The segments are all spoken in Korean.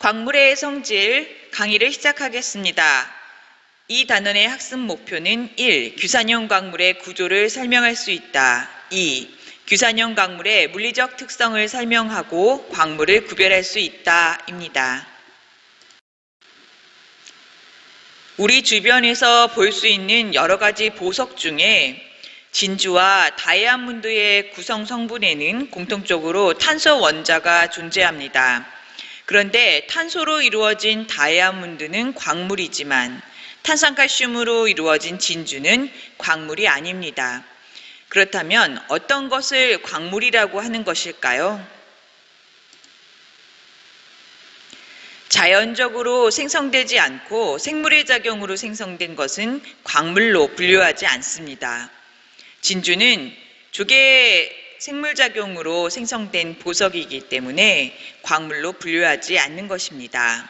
광물의 성질 강의를 시작하겠습니다. 이 단원의 학습 목표는 1. 규산형 광물의 구조를 설명할 수 있다. 2. 규산형 광물의 물리적 특성을 설명하고 광물을 구별할 수 있다. 입니다. 우리 주변에서 볼 수 있는 여러 가지 보석 중에 진주와 다이아몬드의 구성 성분에는 공통적으로 탄소 원자가 존재합니다. 그런데 탄소로 이루어진 다이아몬드는 광물이지만 탄산칼슘으로 이루어진 진주는 광물이 아닙니다. 그렇다면 어떤 것을 광물이라고 하는 것일까요? 자연적으로 생성되지 않고 생물의 작용으로 생성된 것은 광물로 분류하지 않습니다. 진주는 조개 생물작용으로 생성된 보석이기 때문에 광물로 분류하지 않는 것입니다.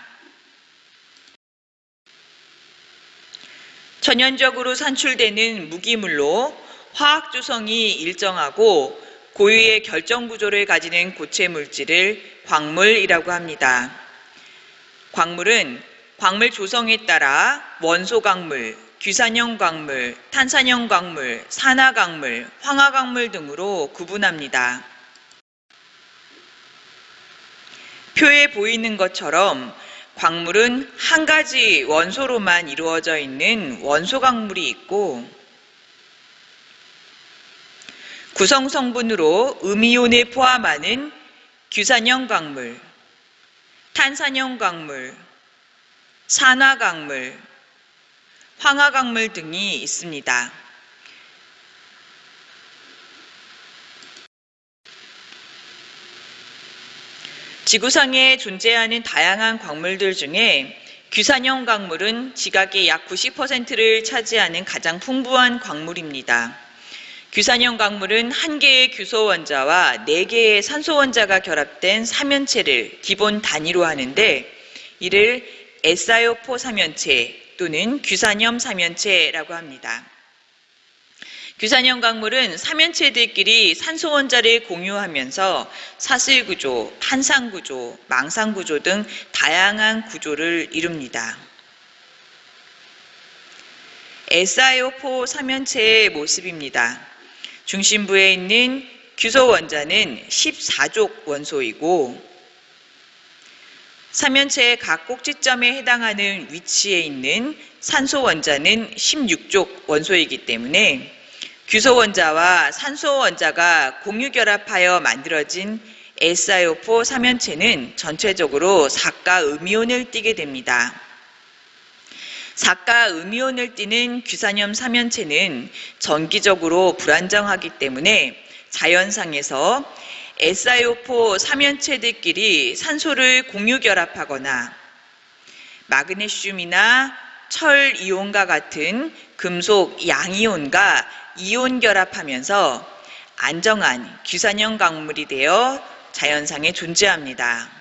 천연적으로 산출되는 무기물로 화학 조성이 일정하고 고유의 결정 구조를 가지는 고체 물질을 광물이라고 합니다. 광물은 광물 조성에 따라 원소 광물, 규산형 광물, 탄산형 광물, 산화 광물, 황화 광물 등으로 구분합니다. 표에 보이는 것처럼 광물은 한 가지 원소로만 이루어져 있는 원소 광물이 있고 구성 성분으로 음이온을 포함하는 규산형 광물, 탄산형 광물, 산화 광물, 황화 광물 등이 있습니다. 지구상에 존재하는 다양한 광물들 중에 규산형 광물은 지각의 약 90%를 차지하는 가장 풍부한 광물입니다. 규산형 광물은 한 개의 규소 원자와 4개의 산소 원자가 결합된 삼연체를 기본 단위로 하는데 이를 SiO4 삼연체 또는 규산염 삼연체라고 합니다. 규산형 광물은 삼연체들끼리 산소 원자를 공유하면서 사슬구조, 한상구조, 망상구조 등 다양한 구조를 이룹니다. SiO4 삼연체의 모습입니다. 중심부에 있는 규소 원자는 14족 원소이고 삼연체의 각 꼭지점에 해당하는 위치에 있는 산소 원자는 16족 원소이기 때문에 규소 원자와 산소 원자가 공유 결합하여 만들어진 SiO4 삼연체는 전체적으로 사가 음이온을 띠게 됩니다. 사가 음이온을 띠는 규산염 삼연체는 전기적으로 불안정하기 때문에 자연상에서 SiO4 삼연체들끼리 산소를 공유 결합하거나 마그네슘이나 철 이온과 같은 금속 양이온과 이온 결합하면서 안정한 규산형 광물이 되어 자연상에 존재합니다.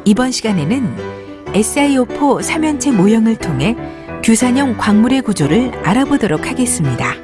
이번 시간에는 SiO4 삼연체 모형을 통해 규산형 광물의 구조를 알아보도록 하겠습니다.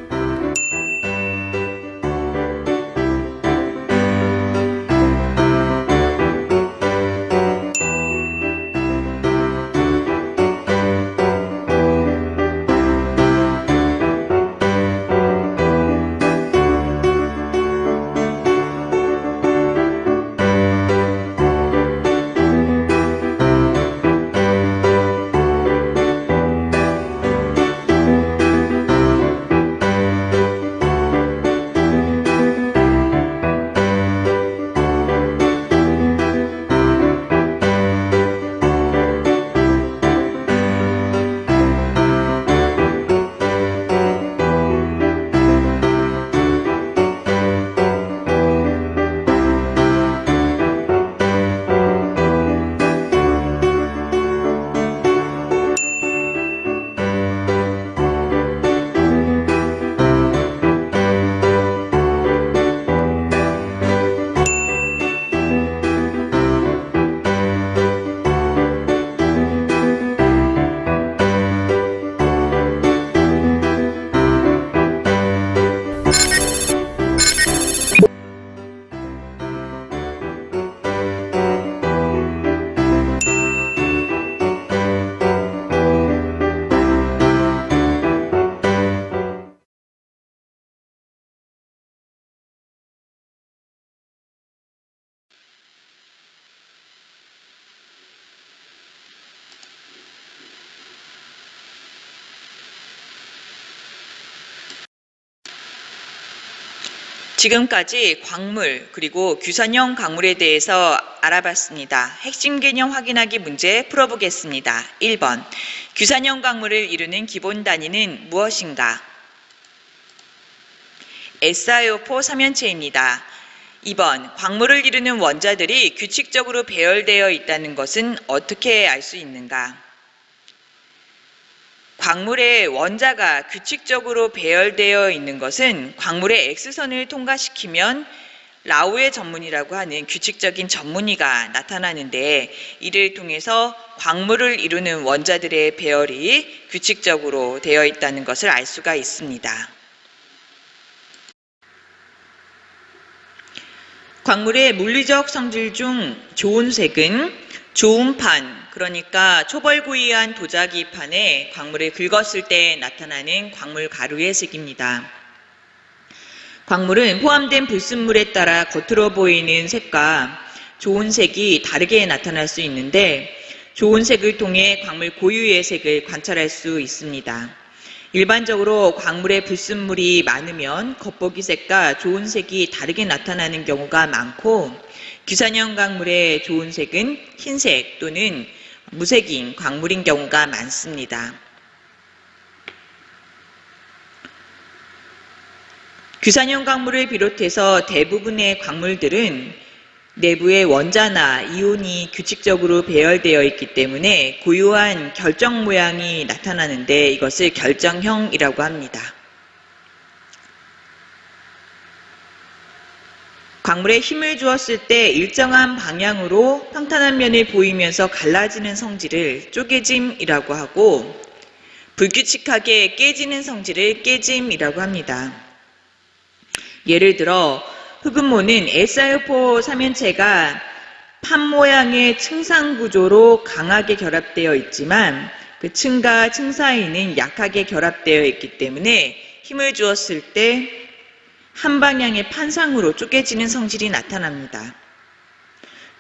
지금까지 광물 그리고 규산형 광물에 대해서 알아봤습니다. 핵심 개념 확인하기 문제 풀어보겠습니다. 1번. 규산형 광물을 이루는 기본 단위는 무엇인가? SiO4 삼연체입니다. 2번. 광물을 이루는 원자들이 규칙적으로 배열되어 있다는 것은 어떻게 알 수 있는가? 광물의 원자가 규칙적으로 배열되어 있는 것은 광물의 X선을 통과시키면 라우의 전문이라고 하는 규칙적인 전문이가 나타나는데, 이를 통해서 광물을 이루는 원자들의 배열이 규칙적으로 되어 있다는 것을 알 수가 있습니다. 광물의 물리적 성질 중 좋은 색은 좋은 판, 그러니까 초벌구이한 도자기판에 광물을 긁었을 때 나타나는 광물 가루의 색입니다. 광물은 포함된 불순물에 따라 겉으로 보이는 색과 좋은 색이 다르게 나타날 수 있는데, 좋은 색을 통해 광물 고유의 색을 관찰할 수 있습니다. 일반적으로 광물에 불순물이 많으면 겉보기 색과 좋은 색이 다르게 나타나는 경우가 많고, 규산형 광물의 좋은 색은 흰색 또는 무색인 광물인 경우가 많습니다. 규산형 광물을 비롯해서 대부분의 광물들은 내부의 원자나 이온이 규칙적으로 배열되어 있기 때문에 고유한 결정 모양이 나타나는데, 이것을 결정형이라고 합니다. 광물에 힘을 주었을 때 일정한 방향으로 평탄한 면을 보이면서 갈라지는 성질을 쪼개짐이라고 하고, 불규칙하게 깨지는 성질을 깨짐이라고 합니다. 예를 들어 흑음모는 SiO4 삼연체가 판 모양의 층상 구조로 강하게 결합되어 있지만 그 층과 층 사이는 약하게 결합되어 있기 때문에 힘을 주었을 때 한 방향의 판상으로 쪼개지는 성질이 나타납니다.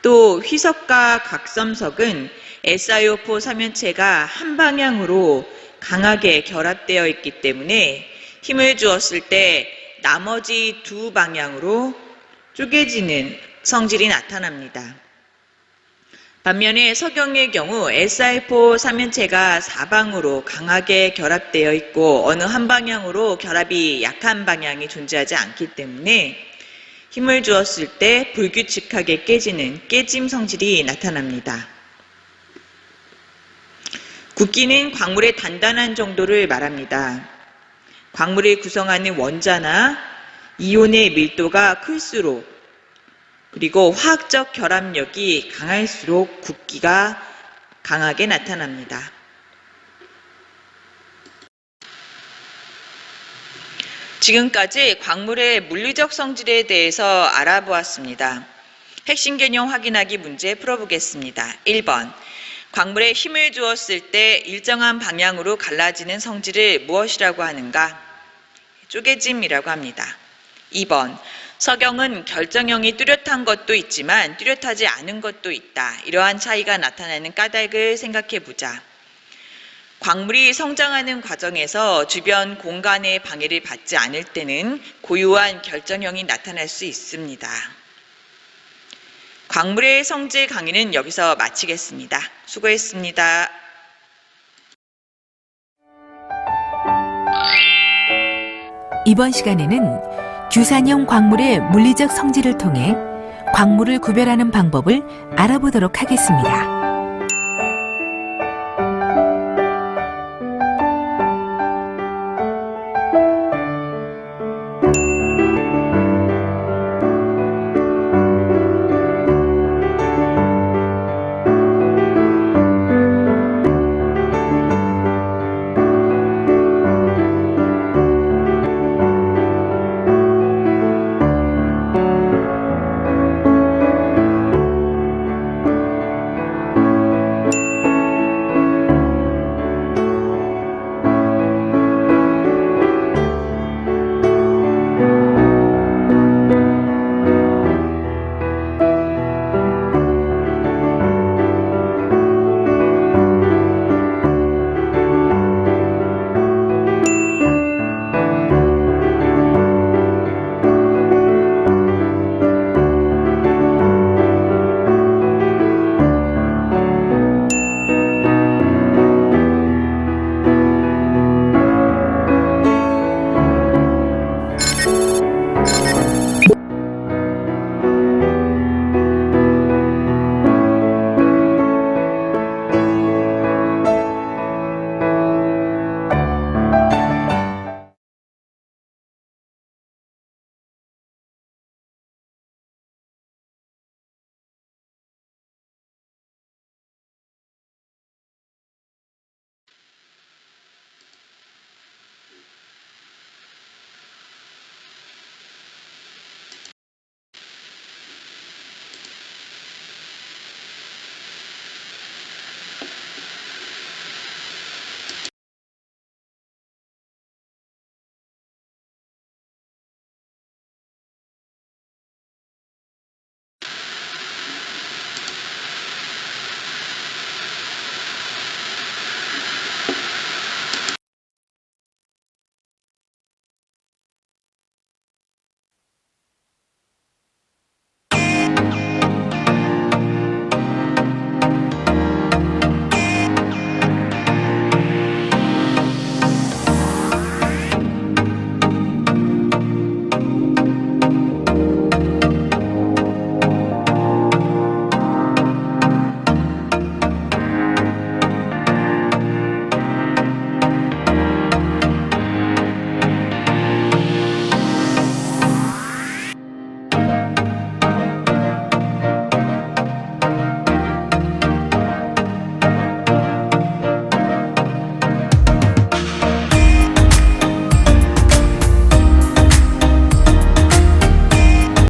또 휘석과 각섬석은 SiO4 삼연체가 한 방향으로 강하게 결합되어 있기 때문에 힘을 주었을 때 나머지 두 방향으로 쪼개지는 성질이 나타납니다. 반면에 석영의 경우 SiO4 삼연체가 사방으로 강하게 결합되어 있고 어느 한 방향으로 결합이 약한 방향이 존재하지 않기 때문에 힘을 주었을 때 불규칙하게 깨지는 깨짐 성질이 나타납니다. 굵기는 광물의 단단한 정도를 말합니다. 광물을 구성하는 원자나 이온의 밀도가 클수록, 그리고 화학적 결합력이 강할수록 굵기가 강하게 나타납니다. 지금까지 광물의 물리적 성질에 대해서 알아보았습니다. 핵심 개념 확인하기 문제 풀어보겠습니다. 1번. 광물에 힘을 주었을 때 일정한 방향으로 갈라지는 성질을 무엇이라고 하는가? 쪼개짐이라고 합니다. 2번. 석영은 결정형이 뚜렷한 것도 있지만 뚜렷하지 않은 것도 있다. 이러한 차이가 나타나는 까닭을 생각해 보자. 광물이 성장하는 과정에서 주변 공간의 방해를 받지 않을 때는 고유한 결정형이 나타날 수 있습니다. 광물의 성질 강의는 여기서 마치겠습니다. 수고했습니다. 이번 시간에는 규산형 광물의 물리적 성질을 통해 광물을 구별하는 방법을 알아보도록 하겠습니다.